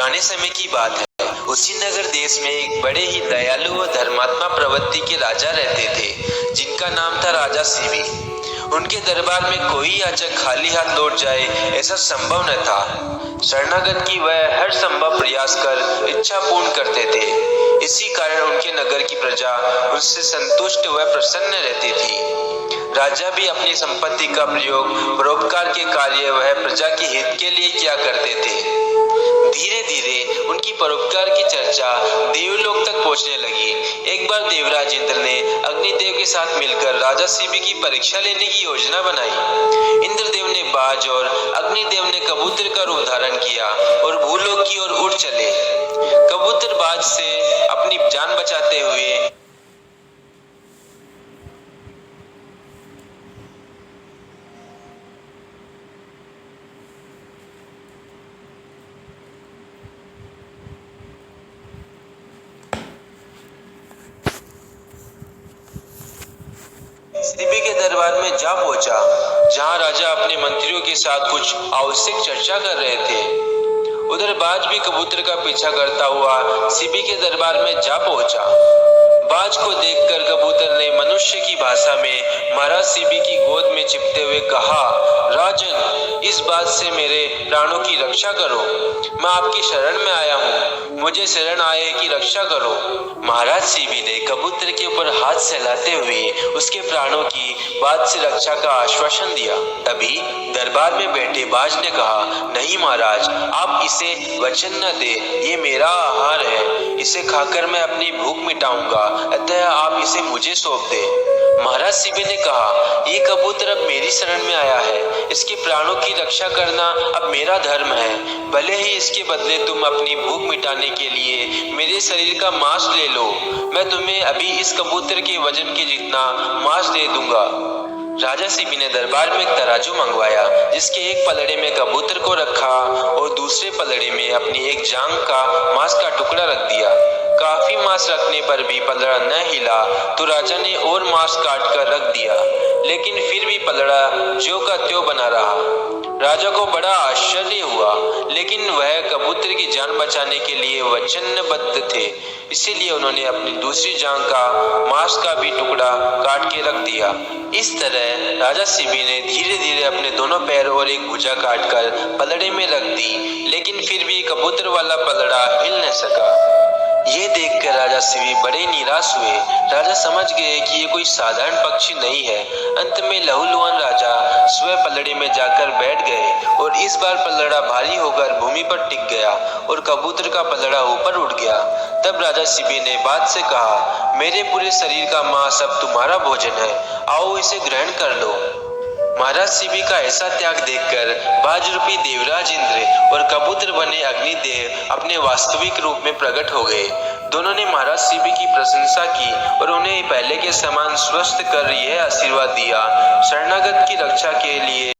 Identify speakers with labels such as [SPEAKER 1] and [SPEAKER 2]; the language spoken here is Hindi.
[SPEAKER 1] पुराने समय की बात है। उसी नगर देश में एक बड़े ही दयालु व धर्मात्मा प्रवृत्ति के राजा रहते थे, जिनका नाम था राजा शिवी। उनके दरबार में कोई याचक खाली हाथ लौट जाए ऐसा संभव न था। शरणागत की वह हर संभव प्रयास कर इच्छा पूर्ण करते थे। इसी कारण उनके नगर की प्रजा उनसे संतुष्ट व प्रसन्न रहती थी। राजा भी अपनी संपत्ति का प्रयोग परोपकार के कार्य व प्रजा के हित के लिए किया करते थे। धीरे धीरे उनकी परोपकार की चर्चा देवलोक तक पहुंचने लगी। एक बार देवराज इंद्र ने अग्निदेव के साथ मिलकर राजा शिवी की परीक्षा लेने की योजना बनाई। इंद्रदेव ने बाज और अग्निदेव ने कबूतर का रूप धारण किया और भूलोक की ओर उड़ चले। कबूतर बाज से अपनी जान बचाते हुए शिवी के दरबार में जा पहुंचा, जहां राजा अपने मंत्रियों के साथ कुछ आवश्यक चर्चा कर रहे थे। उधर बाज भी कबूतर का पीछा करता हुआ शिवी के दरबार में जा पहुंचा। बाज को देखकर कबूतर ने मनुष्य की भाषा में महाराज शिवी की गोद में चिपते हुए कहा, राजन, इस बात से मेरे प्राणों की रक्षा करो। मैं आपकी शरण में आया हूँ, मुझे शरण आए की रक्षा करो। महाराज शिवी ने कबूतर के ऊपर हाथ सहलाते हुए उसके प्राणों की बात से रक्षा का आश्वासन दिया। तभी दरबार में बैठे बाज ने कहा, नहीं महाराज, आप इसे वचन न दे, ये मेरा आहार है, इसे खाकर मैं अपनी भूख मिटाऊंगा, अतः आप इसे मुझे सौंप दे। महाराज शिवी ने कहा, ये कबूतर अब मेरी शरण में आया है, इसके प्राणों की रक्षा करना अब मेरा धर्म है। भले ही इसके बदले तुम अपनी भूख मिटाने के लिए मेरे शरीर का मांस ले लो, मैं तुम्हें अभी इस कबूतर के वजन के जितना मांस दे दूंगा। राजा शिवी ने दरबार में एक तराजू मंगवाया, जिसके एक पलड़े में कबूतर को रखा और दूसरे पलड़े में अपनी एक जांघ का मांस का टुकड़ा रख दिया। काफी मांस रखने पर भी पलड़ा न हिला तो राजा ने और मांस काट कर रख दिया, लेकिन फिर भी पलड़ा ज्यों का त्यों बना रहा। राजा को बड़ा आश्चर्य हुआ, लेकिन वह कबूतर की जान बचाने के लिए वचनबद्ध थे, इसीलिए उन्होंने अपनी दूसरी जांघ का मांस का भी टुकड़ा काट के रख दिया। इस तरह राजा शिवी ने धीरे धीरे अपने दोनों पैर और एक भुजा काटकर पलड़े में रख दी, लेकिन फिर भी कबूतर वाला पलड़ा हिल न सका। ये देखकर राजा शिवी बड़े निराश हुए। राजा समझ गए कि ये कोई साधारण पक्षी नहीं है। अंत में लहूलुहान राजा स्वयं पलड़े में जाकर बैठ गए और इस बार पलड़ा भारी होकर भूमि पर टिक गया और कबूतर का पलड़ा ऊपर उड़ गया। तब राजा शिवी ने बाज से कहा, मेरे पूरे शरीर का मांस अब तुम्हारा भोजन है, आओ इसे ग्रहण कर लो। महाराज शिवी का ऐसा त्याग देखकर बाज रूपी देवराज इंद्र और कबूतर बने अग्निदेव अपने वास्तविक रूप में प्रकट हो गए। दोनों ने महाराज शिवी की प्रशंसा की और उन्हें पहले के समान स्वस्थ कर यह आशीर्वाद दिया, शरणागत की रक्षा के लिए